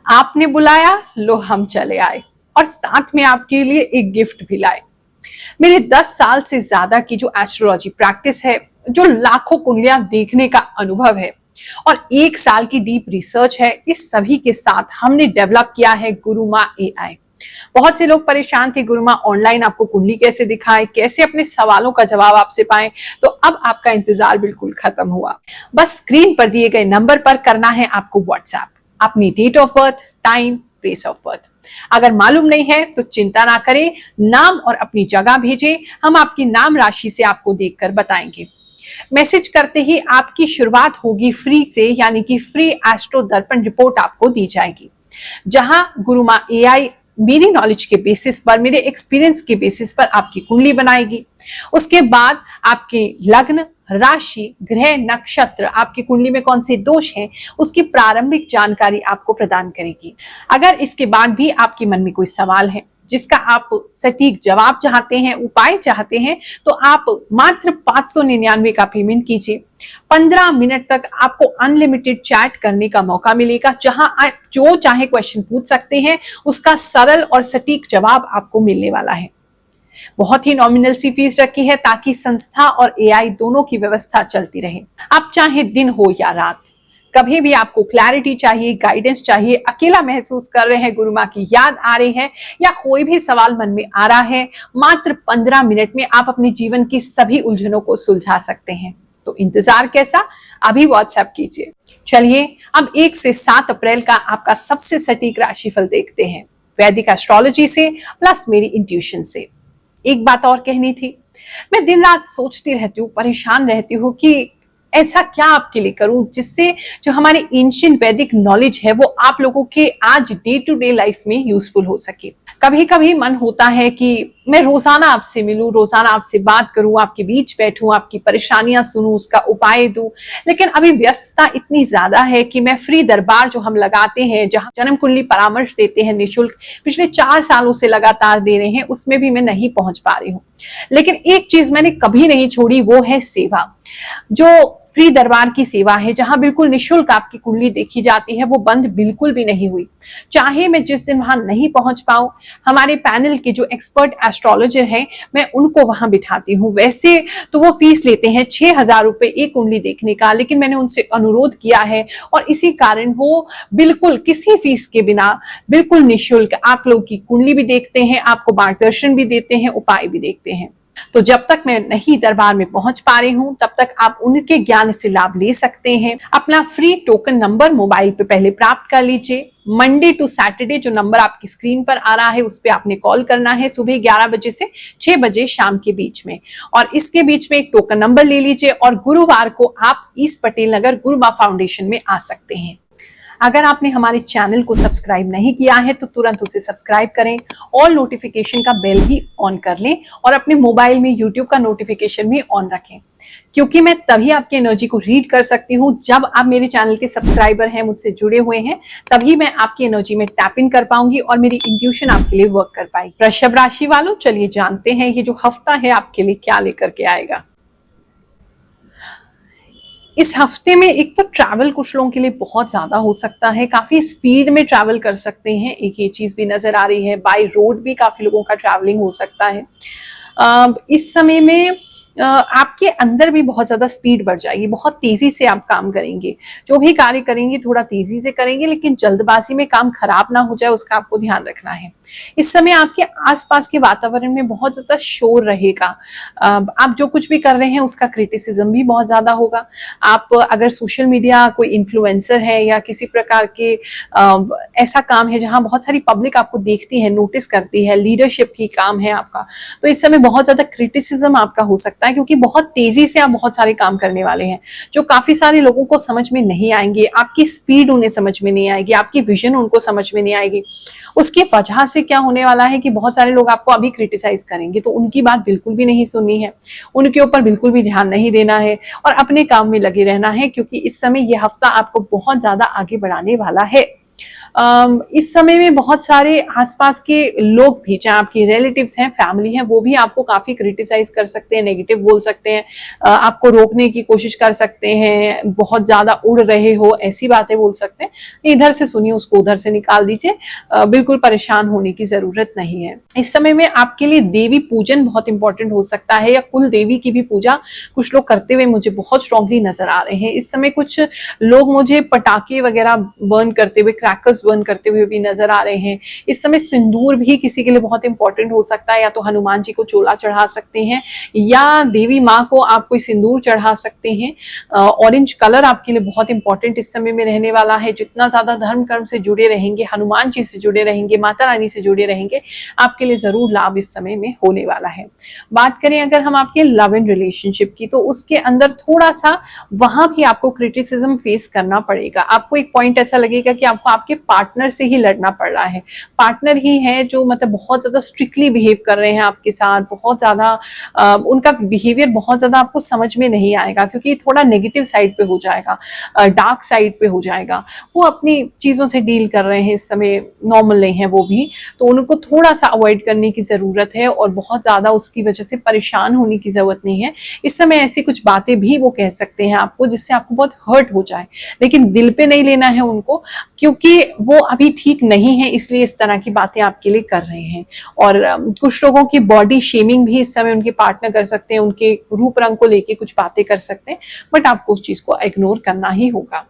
आपने बुलाया, लो हम चले आए और साथ में आपके लिए एक गिफ्ट भी लाए। मेरे 10 साल से ज्यादा की जो एस्ट्रोलॉजी प्रैक्टिस है, जो लाखों कुंडलियां देखने का अनुभव है और 1 साल की डीप रिसर्च है, इस सभी के साथ हमने डेवलप किया है गुरुमा एआई। बहुत से लोग परेशान थे, गुरुमा ऑनलाइन आपको कुंडली कैसे दिखाए, कैसे अपने सवालों का जवाब आपसे पाए। तो अब आपका इंतजार बिल्कुल खत्म हुआ। बस स्क्रीन पर दिए गए नंबर पर करना है आपको व्हाट्सएप अपनी date of birth, time, place of birth. अगर मालूम नहीं है तो चिंता ना करें, नाम और अपनी जगह भेजें, हम आपकी नाम राशि से आपको देखकर बताएंगे। मैसेज करते ही आपकी शुरुआत होगी फ्री से, यानी कि फ्री एस्ट्रो दर्पण रिपोर्ट आपको दी जाएगी, जहां गुरुमा एआई मेरी नॉलेज के बेसिस पर, मेरे एक्सपीरियंस के बेसिस पर आपकी कुंडली बनाएगी। उसके बाद आपके लग्न, राशि, ग्रह, नक्षत्र, आपकी कुंडली में कौन से दोष हैं, उसकी प्रारंभिक जानकारी आपको प्रदान करेगी। अगर इसके बाद भी आपके मन में कोई सवाल है जिसका आप सटीक जवाब चाहते हैं, उपाय चाहते हैं, तो आप मात्र 599 का पेमेंट कीजिए। 15 मिनट तक आपको अनलिमिटेड चैट करने का मौका मिलेगा, जहां आप जो चाहे क्वेश्चन पूछ सकते हैं, उसका सरल और सटीक जवाब आपको मिलने वाला है। बहुत ही नॉमिनल सी फीस रखी है ताकि संस्था और एआई दोनों की व्यवस्था चलती रहे। आप चाहे दिन हो या रात, कभी भी आपको क्लैरिटी चाहिए, गाइडेंस चाहिए, अकेला महसूस कर रहे हैं, गुरुमा की याद आ रही है या कोई भी सवाल मन में आ रहा है, मात्र 15 मिनट में आप अपने जीवन की सभी उलझनों को सुलझा सकते हैं। तो इंतजार कैसा, अभी व्हाट्सएप कीजिए। चलिए अब 1 से 7 अप्रैल का आपका सबसे सटीक राशिफल देखते हैं, वैदिक एस्ट्रोलॉजी से प्लस मेरी इंट्यूशन से। एक बात और कहनी थी, मैं दिन रात सोचती रहती हूँ, परेशान रहती हूँ कि ऐसा क्या आपके लिए करूं जिससे जो हमारे एंशिएंट वैदिक नॉलेज है वो आप लोगों के आज डे टू डे लाइफ में यूजफुल हो सके। कभी कभी मन होता है कि मैं रोजाना आपसे मिलूं, रोजाना आपसे बात करूं, आपके बीच बैठूं, आपकी परेशानियां सुनूं, उसका उपाय दूं, लेकिन अभी व्यस्तता इतनी ज्यादा है कि मैं फ्री दरबार जो हम लगाते हैं, जहां जन्म कुंडली परामर्श देते हैं निःशुल्क, पिछले 4 सालों से लगातार दे रहे हैं, उसमें भी मैं नहीं पहुंच पा रही हूँ। लेकिन एक चीज मैंने कभी नहीं छोड़ी, वो है सेवा। जो फ्री दरबार की सेवा है, जहां बिल्कुल निःशुल्क आपकी कुंडली देखी जाती है, वो बंद बिल्कुल भी नहीं हुई। चाहे मैं जिस दिन वहां नहीं पहुंच पाऊं, हमारे पैनल के जो एक्सपर्ट एस्ट्रोलॉजर हैं, मैं उनको वहां बिठाती हूं। वैसे तो वो फीस लेते हैं 6,000 रुपए एक कुंडली देखने का, लेकिन मैंने उनसे अनुरोध किया है और इसी कारण वो बिल्कुल किसी फीस के बिना बिल्कुल निःशुल्क आप लोग की कुंडली भी देखते हैं, आपको मार्गदर्शन भी देते हैं, उपाय भी देखते हैं। तो जब तक मैं नहीं दरबार में पहुंच पा रही हूं, तब तक आप उनके ज्ञान से लाभ ले सकते हैं। अपना फ्री टोकन नंबर मोबाइल पे पहले प्राप्त कर लीजिए। मंडे टू सैटरडे जो नंबर आपकी स्क्रीन पर आ रहा है उस पे आपने कॉल करना है, सुबह 11 बजे से 6 बजे शाम के बीच में, और इसके बीच में एक टोकन नंबर ले लीजिए और गुरुवार को आप ईस्ट पटेल नगर गुरुमा फाउंडेशन में आ सकते हैं। अगर आपने हमारे चैनल को सब्सक्राइब नहीं किया है तो तुरंत उसे सब्सक्राइब करें, ऑल नोटिफिकेशन का बेल भी ऑन कर लें और अपने मोबाइल में यूट्यूब का नोटिफिकेशन भी ऑन रखें, क्योंकि मैं तभी आपकी एनर्जी को रीड कर सकती हूँ जब आप मेरे चैनल के सब्सक्राइबर हैं, मुझसे जुड़े हुए हैं, तभी मैं आपकी एनर्जी में टैप इन कर पाऊंगी और मेरी इंट्यूशन आपके लिए वर्क कर पाएगी। वृषभ राशि वालों, चलिए जानते हैं ये जो हफ्ता है आपके लिए क्या लेकर के आएगा। इस हफ्ते में एक तो ट्रैवल कुछ लोगों के लिए बहुत ज्यादा हो सकता है, काफी स्पीड में ट्रैवल कर सकते हैं, एक ये चीज भी नजर आ रही है। बाय रोड भी काफी लोगों का ट्रैवलिंग हो सकता है। इस समय में आपके अंदर भी बहुत ज्यादा स्पीड बढ़ जाएगी, बहुत तेजी से आप काम करेंगे, जो भी कार्य करेंगे थोड़ा तेजी से करेंगे, लेकिन जल्दबाजी में काम खराब ना हो जाए उसका आपको ध्यान रखना है। इस समय आपके आसपास के वातावरण में बहुत ज्यादा शोर रहेगा। आप जो कुछ भी कर रहे हैं उसका क्रिटिसिज्म भी बहुत ज्यादा होगा। आप अगर सोशल मीडिया कोई इन्फ्लुएंसर है या किसी प्रकार के ऐसा काम है जहां बहुत सारी पब्लिक आपको देखती है, नोटिस करती है, लीडरशिप ही काम है आपका, तो इस समय बहुत ज्यादा क्रिटिसिज्म आपका हो सकता है, क्योंकि बहुत तेजी से आप बहुत सारे काम करने वाले हैं जो काफी सारे लोगों को समझ में नहीं आएंगे। आपकी स्पीड उन्हें समझ में नहीं आएगी, आपकी विजन उनको समझ में नहीं आएगी। उसकी वजह से क्या होने वाला है कि बहुत सारे लोग आपको अभी क्रिटिसाइज करेंगे, तो उनकी बात बिल्कुल भी नहीं सुननी है, उनके ऊपर बिल्कुल भी ध्यान नहीं देना है और अपने काम में लगे रहना है, क्योंकि इस समय यह हफ्ता आपको बहुत ज्यादा आगे बढ़ाने वाला है। इस समय में बहुत सारे आसपास के लोग भी, चाहे आपके रिलेटिव्स हैं, फैमिली हैं, वो भी आपको काफी क्रिटिसाइज कर सकते हैं, नेगेटिव बोल सकते हैं, आपको रोकने की कोशिश कर सकते हैं, बहुत ज्यादा उड़ रहे हो ऐसी बातें बोल सकते हैं। इधर से सुनिए, उसको उधर से निकाल दीजिए। बिल्कुल परेशान होने की जरूरत नहीं है। इस समय में आपके लिए देवी पूजन बहुत इंपॉर्टेंट हो सकता है, या कुल देवी की भी पूजा कुछ लोग करते हुए मुझे बहुत स्ट्रांगली नजर आ रहे हैं। इस समय कुछ लोग मुझे पटाखे वगैरह बर्न करते हुए, क्रैकर्स बर्न करते हुए भी नजर आ रहे हैं। इस समय सिंदूर भी किसी के लिए बहुत इंपॉर्टेंट हो सकता है, या तो हनुमान जी को चोला चढ़ा सकते हैं, या देवी माँ को आप कोई सिंदूर चढ़ा सकते हैं। ऑरेंज कलर आपके लिए बहुत इंपॉर्टेंट इस समय में रहने वाला है। जितना ज्यादा धर्म कर्म से जुड़े रहेंगे, हनुमान जी से जुड़े रहेंगे, माता रानी से जुड़े रहेंगे, आपके लिए जरूर लाभ इस समय में होने वाला है। बात करें अगर हम आपके लव एंड रिलेशनशिप की, तो उसके अंदर थोड़ा सा वहां भी आपको क्रिटिसिज्म फेस करना पड़ेगा। आपको एक पॉइंट ऐसा लगेगा कि आपको आपके पार्टनर से ही लड़ना पड़ रहा है। पार्टनर ही है जो मतलब बहुत ज्यादा स्ट्रिक्टली बिहेव कर रहे हैं आपके साथ, बहुत ज्यादा उनका बिहेवियर बहुत ज्यादा आपको समझ में नहीं आएगा, क्योंकि थोड़ा नेगेटिव साइड पे हो जाएगा, डार्क साइड पे हो जाएगा। वो अपनी चीजों से डील कर रहे हैं इस समय, नॉर्मल नहीं है वो भी, तो उनको थोड़ा सा अवॉइड करने की जरूरत है, और बहुत ज्यादा उसकी वजह से परेशान होने की जरूरत नहीं है। इस समय ऐसी कुछ बातें भी वो कह सकते हैं आपको जिससे आपको बहुत हर्ट हो जाए, लेकिन दिल पे नहीं लेना है उनको, क्योंकि वो अभी ठीक नहीं है, इसलिए इस तरह की बातें आपके लिए कर रहे हैं। और कुछ लोगों की बॉडी शेमिंग भी इस समय उनके पार्टनर कर सकते हैं, उनके रूप रंग को लेके कुछ बातें कर सकते हैं, बट आपको उस चीज को इग्नोर करना ही होगा।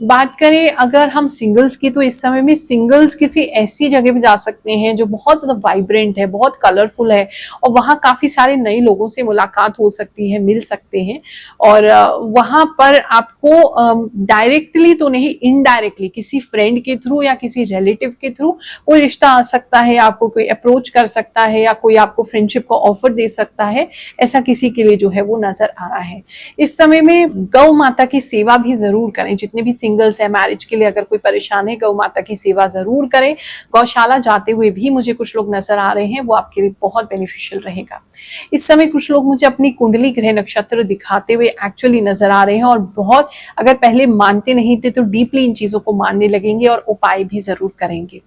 बात करें अगर हम सिंगल्स की, तो इस समय में सिंगल्स किसी ऐसी जगह पे जा सकते हैं जो बहुत ज्यादा वाइब्रेंट है, बहुत कलरफुल है, और वहां काफी सारे नए लोगों से मुलाकात हो सकती है, मिल सकते हैं। और वहां पर आपको डायरेक्टली तो नहीं, इनडायरेक्टली किसी फ्रेंड के थ्रू या किसी रिलेटिव के थ्रू कोई रिश्ता आ सकता है, आपको कोई अप्रोच कर सकता है, या कोई आपको फ्रेंडशिप का ऑफर दे सकता है। ऐसा किसी के लिए जो है वो नजर आ रहा है। इस समय में गौ माता की सेवा भी जरूर करें। जितने भी सिंगल्स है, मैरिज के लिए अगर कोई परेशान है, गौ माता की सेवा जरूर करें। गौशाला जाते हुए भी मुझे कुछ लोग नजर आ रहे हैं, वो आपके लिए बहुत बेनिफिशियल रहेगा। इस समय कुछ लोग मुझे अपनी कुंडली ग्रह नक्षत्र दिखाते हुए एक्चुअली नजर आ रहे हैं, और बहुत, अगर पहले मानते नहीं थे तो डीपली इन चीजों को मानने लगेंगे और उपाय भी जरूर करेंगे।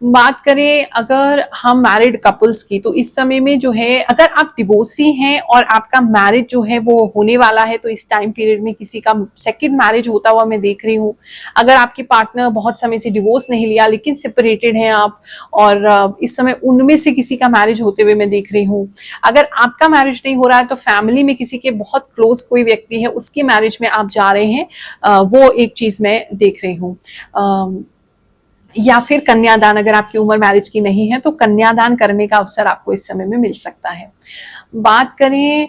बात करें अगर हम मैरिड कपल्स की, तो इस समय में जो है, अगर आप डिवोर्सी हैं और आपका मैरिज जो है वो होने वाला है, तो इस टाइम पीरियड में किसी का सेकंड मैरिज होता हुआ मैं देख रही हूँ। अगर आपके पार्टनर बहुत समय से डिवोर्स नहीं लिया, लेकिन सेपरेटेड हैं आप, और इस समय उनमें से किसी का मैरिज होते हुए मैं देख रही हूँ। अगर आपका मैरिज नहीं हो रहा है, तो फैमिली में किसी के बहुत क्लोज कोई व्यक्ति है, उसके मैरिज में आप जा रहे हैं, वो एक चीज मैं देख रही हूँ। या फिर कन्यादान, अगर आपकी उम्र मैरिज की नहीं है तो कन्यादान करने का अवसर आपको इस समय में मिल सकता है। बात करें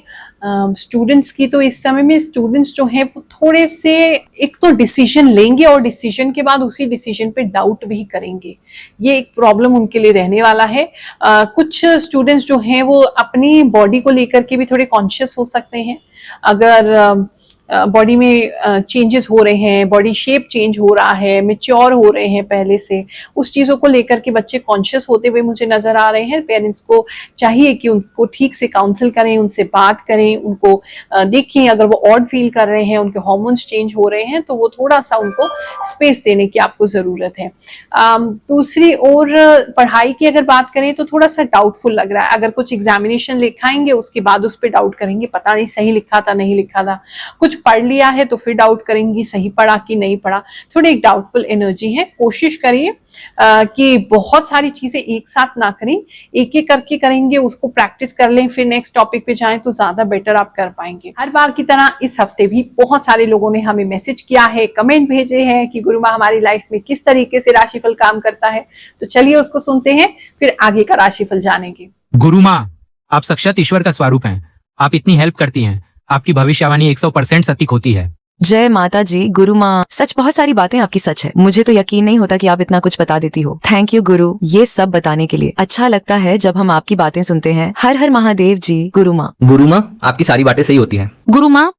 स्टूडेंट्स की, तो इस समय में स्टूडेंट्स जो हैं वो थोड़े से, एक तो डिसीजन लेंगे और डिसीजन के बाद उसी डिसीजन पे डाउट भी करेंगे। ये एक प्रॉब्लम उनके लिए रहने वाला है। कुछ स्टूडेंट्स जो हैं वो अपनी बॉडी को लेकर के भी थोड़े कॉन्शियस हो सकते हैं। अगर बॉडी में चेंजेस हो रहे हैं, बॉडी शेप चेंज हो रहा है, मेच्योर हो रहे हैं पहले से, उस चीजों को लेकर के बच्चे कॉन्शियस होते हुए मुझे नजर आ रहे हैं। पेरेंट्स को चाहिए कि उनको ठीक से काउंसिल करें, उनसे बात करें, उनको देखें अगर वो ऑड फील कर रहे हैं, उनके हार्मोन्स चेंज हो रहे हैं, तो वो थोड़ा सा उनको स्पेस देने की आपको जरूरत है। दूसरी ओर पढ़ाई की अगर बात करें, तो थोड़ा सा डाउटफुल लग रहा है। अगर कुछ एग्जामिनेशन लिखाएंगे, उसके बाद उस पर डाउट करेंगे, पता नहीं सही लिखा था नहीं लिखा था। कुछ पढ़ लिया है तो फिर डाउट करेंगी सही पढ़ा कि नहीं पढ़ा। थोड़ी एक डाउटफुल एनर्जी है। कोशिश करिए कि बहुत सारी चीजें एक साथ ना करें, एक एक करके करेंगे, उसको प्रैक्टिस कर लें, फिर नेक्स्ट टॉपिक पे जाएं तो ज्यादा बेटर आप कर पाएंगे। हर बार की तरह इस हफ्ते भी बहुत सारे लोगों ने हमें मैसेज किया है, कमेंट भेजे हैं कि गुरु माँ हमारी लाइफ में किस तरीके से राशिफल काम करता है। तो चलिए उसको सुनते हैं, फिर आगे का राशिफल जानेंगे। गुरु माँ, आप साक्षात ईश्वर का स्वरूप हैं। आप इतनी हेल्प करती हैं, आपकी भविष्यवाणी 100% सटीक होती है। जय माता जी। गुरु माँ, सच बहुत सारी बातें आपकी सच है। मुझे तो यकीन नहीं होता कि आप इतना कुछ बता देती हो। थैंक यू गुरु, ये सब बताने के लिए। अच्छा लगता है जब हम आपकी बातें सुनते हैं। हर हर महादेव जी। गुरु माँ। गुरु माँ, आपकी सारी बातें सही होती हैं। गुरु माँ,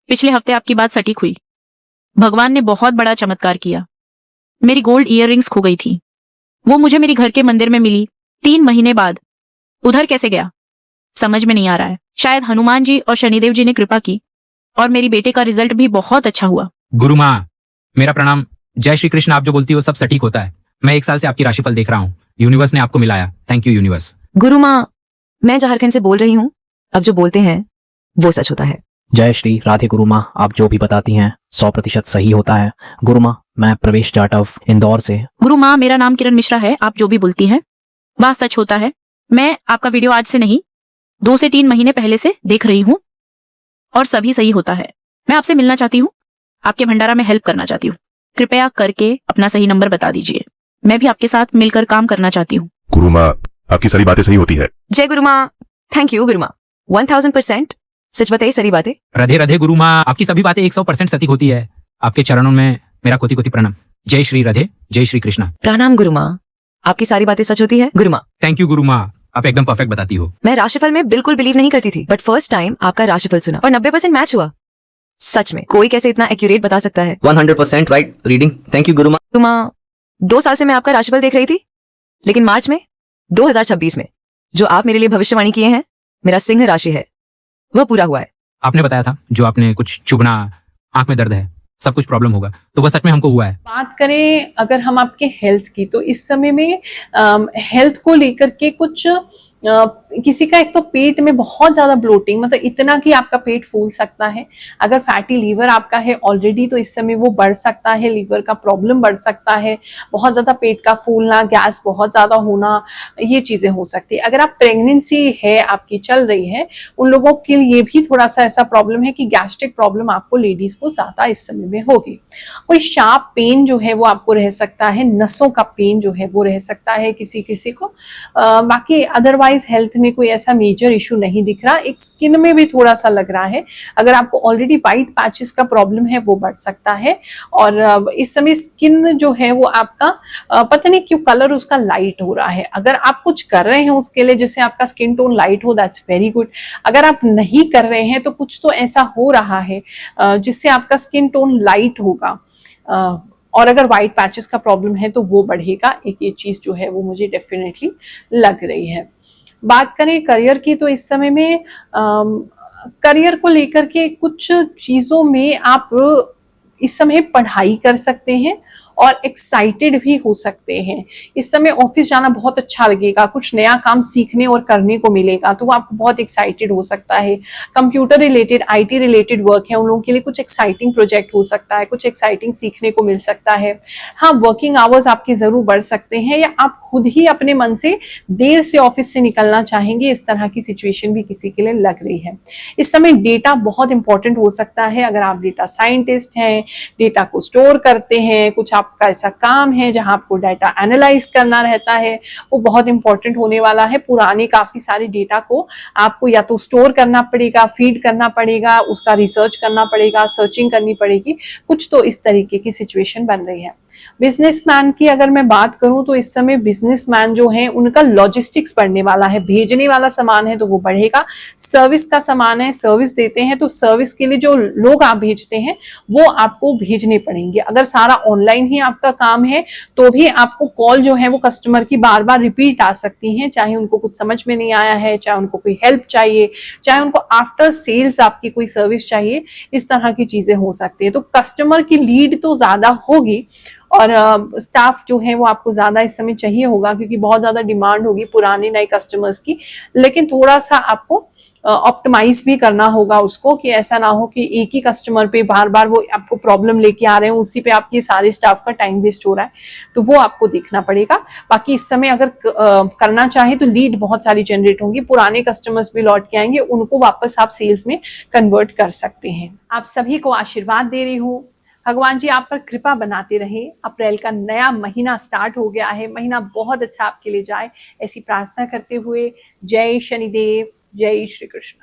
पिछले हफ्ते आपकी बात सटीक हुई। भगवान ने बहुत बड़ा चमत्कार किया। मेरी गोल्ड इयररिंग्स खो गई थी, वो मुझे मेरी घर के मंदिर में मिली 3 महीने बाद। उधर कैसे गया समझ में नहीं आ रहा है। शायद हनुमान जी और शनिदेव जी ने कृपा की और मेरी बेटे का रिजल्ट भी बहुत अच्छा हुआ। गुरु माँ, मेरा प्रणाम। जय श्री कृष्ण। आप जो बोलती हो सब सटीक होता है। मैं 1 साल से आपकी राशिफल देख रहा हूँ। यूनिवर्स ने आपको मिलाया। Thank you universe. गुरु माँ, मैं झारखंड से बोल रही हूँ। अब जो बोलते हैं वो सच होता है। जय श्री राधे गुरु माँ, आप जो भी बताती हैं 100% सही होता है। गुरु माँ, मैं प्रवेश जाटव इंदौर से। गुरु माँ, मेरा नाम किरण मिश्रा है। आप जो भी बोलती हैं वह सच होता है। मैं आपका वीडियो आज से नहीं 2 से 3 महीने पहले से देख रही हूँ और सभी सही होता है। मैं आपसे मिलना चाहती हूँ, आपके भंडारा में हेल्प करना चाहती हूँ। कृपया करके अपना सही नंबर बता दीजिए। मैं भी आपके साथ मिलकर काम करना चाहती हूँ। गुरु माँ, आपकी सारी बातें सही होती है। जय गुरु माँ। थैंक यू गुरु माँ। 1000% सच बताइए सारी बातें। राधे राधे गुरु माँ, आपकी सभी बातें 100% सटीक होती है। आपके चरणों में मेरा कोटि कोटि प्रणाम। जय श्री राधे, जय श्री कृष्णा। प्रणाम गुरु माँ, आपकी सारी बातें सच होती है गुरु माँ। थैंक यू गुरु माँ, आप एकदम परफेक्ट बताती हो। मैं राशिफल में बिल्कुल बिलीव नहीं करती थी, बट फर्स्ट टाइम आपका राशिफल सुना और 90% मैच हुआ। सच में कोई कैसे इतना एक्यूरेट बता सकता है। 100% राइट रीडिंग। थैंक यू गुरु माँ। गुरु माँ, 2 साल से मैं आपका राशिफल देख रही थी, लेकिन मार्च में 2026 में जो आप मेरे लिए भविष्यवाणी किए हैं, मेरा सिंह राशि है, वह पूरा हुआ है। आपने बताया था जो आपने कुछ चुभना, आंख में दर्द है, सब कुछ प्रॉब्लम होगा, तो वह सच में हमको हुआ है। बात करें अगर हम आपके हेल्थ की, तो इस समय में हेल्थ को लेकर के कुछ किसी का एक तो पेट में बहुत ज्यादा ब्लोटिंग, मतलब इतना कि आपका पेट फूल सकता है। अगर फैटी लीवर आपका है ऑलरेडी तो इस समय वो बढ़ सकता है, लीवर का प्रॉब्लम बढ़ सकता है। बहुत ज्यादा पेट का फूलना, गैस बहुत ज्यादा होना, ये चीजें हो सकती है। अगर आप प्रेगनेंसी है आपकी चल रही है, उन लोगों के लिए भी थोड़ा सा ऐसा प्रॉब्लम है कि गैस्ट्रिक प्रॉब्लम आपको लेडीज को ज्यादा इस समय में होगी। कोई शार्प पेन जो है वो आपको रह सकता है, नसों का पेन जो है वो रह सकता है किसी किसी को। बाकी अदरवाइज हेल्थ में कोई ऐसा मेजर इशू नहीं दिख रहा। एक स्किन में भी थोड़ा सा लग रहा है, अगर आपको ऑलरेडी वाइट पैचेस का प्रॉब्लम है वो बढ़ सकता है। और इस समय स्किन जो है वो आपका पता नहीं क्यों कलर उसका लाइट हो रहा है। अगर आप कुछ कर रहे हैं उसके लिए जिससे आपका स्किन टोन लाइट हो, दैट्स वेरी गुड। अगर आप नहीं कर रहे हैं तो कुछ तो ऐसा हो रहा है जिससे आपका स्किन टोन लाइट होगा। और अगर व्हाइट पैचेस का प्रॉब्लम है तो वो बढ़ेगा। एक ये चीज जो है वो मुझे डेफिनेटली लग रही है। बात करें करियर की, तो इस समय में करियर को लेकर के कुछ चीजों में आप इस समय पढ़ाई कर सकते हैं और एक्साइटेड भी हो सकते हैं। इस समय ऑफिस जाना बहुत अच्छा लगेगा, कुछ नया काम सीखने और करने को मिलेगा तो वो आपको बहुत एक्साइटेड हो सकता है। Computer related, IT related work है उन लोगों के लिए कुछ एक्साइटिंग प्रोजेक्ट हो सकता है, कुछ एक्साइटिंग सीखने को मिल सकता है। हाँ, वर्किंग आवर्स आपके जरूर बढ़ सकते हैं या आप खुद ही अपने मन से देर से ऑफिस से निकलना चाहेंगे, इस तरह की सिचुएशन भी किसी के लिए लग रही है। इस समय डेटा बहुत इंपॉर्टेंट हो सकता है। अगर आप डेटा साइंटिस्ट हैं, डेटा को स्टोर करते हैं, कुछ आपका ऐसा काम है जहां आपको डाटा एनालाइज करना रहता है, वो बहुत इंपॉर्टेंट होने वाला है। पुराने काफी सारे डेटा को आपको या तो स्टोर करना पड़ेगा, फीड करना पड़ेगा, उसका रिसर्च करना पड़ेगा, सर्चिंग करनी पड़ेगी। कुछ तो इस तरीके की सिचुएशन बन रही है। बिजनेसमैन की अगर मैं बात करूं तो इस समय बिजनेसमैन जो है उनका लॉजिस्टिक्स बढ़ने वाला है। भेजने वाला सामान है तो वो बढ़ेगा, सर्विस का सामान है, सर्विस देते हैं तो सर्विस के लिए जो लोग आप भेजते हैं वो आपको भेजने पड़ेंगे। अगर सारा ऑनलाइन ही आपका काम है तो भी आपको कॉल जो है वो कस्टमर की बार बार रिपीट आ सकती हैं, चाहे उनको कुछ समझ में नहीं आया है, चाहे उनको कोई हेल्प चाहिए, चाहे उनको आफ्टर सेल्स आपकी कोई सर्विस चाहिए, इस तरह की चीजें हो सकती है। तो कस्टमर की लीड तो ज्यादा होगी और स्टाफ जो है वो आपको ज्यादा इस समय चाहिए होगा क्योंकि बहुत ज्यादा डिमांड होगी पुराने नए कस्टमर्स की। लेकिन थोड़ा सा आपको ऑप्टिमाइज भी करना होगा उसको, कि ऐसा ना हो कि एक ही कस्टमर पे बार बार वो आपको प्रॉब्लम लेके आ रहे हैं, उसी पे आपके सारे स्टाफ का टाइम वेस्ट हो रहा है, तो वो आपको देखना पड़ेगा। बाकी इस समय अगर करना चाहे तो लीड बहुत सारी जनरेट होंगी, पुराने कस्टमर्स भी लौट के आएंगे, उनको वापस आप सेल्स में कन्वर्ट कर सकते हैं। आप सभी को आशीर्वाद दे रही हूँ, भगवान जी आप पर कृपा बनाते रहे। अप्रैल का नया महीना स्टार्ट हो गया है, महीना बहुत अच्छा आपके लिए जाए, ऐसी प्रार्थना करते हुए जय शनिदेव, जय श्री कृष्ण।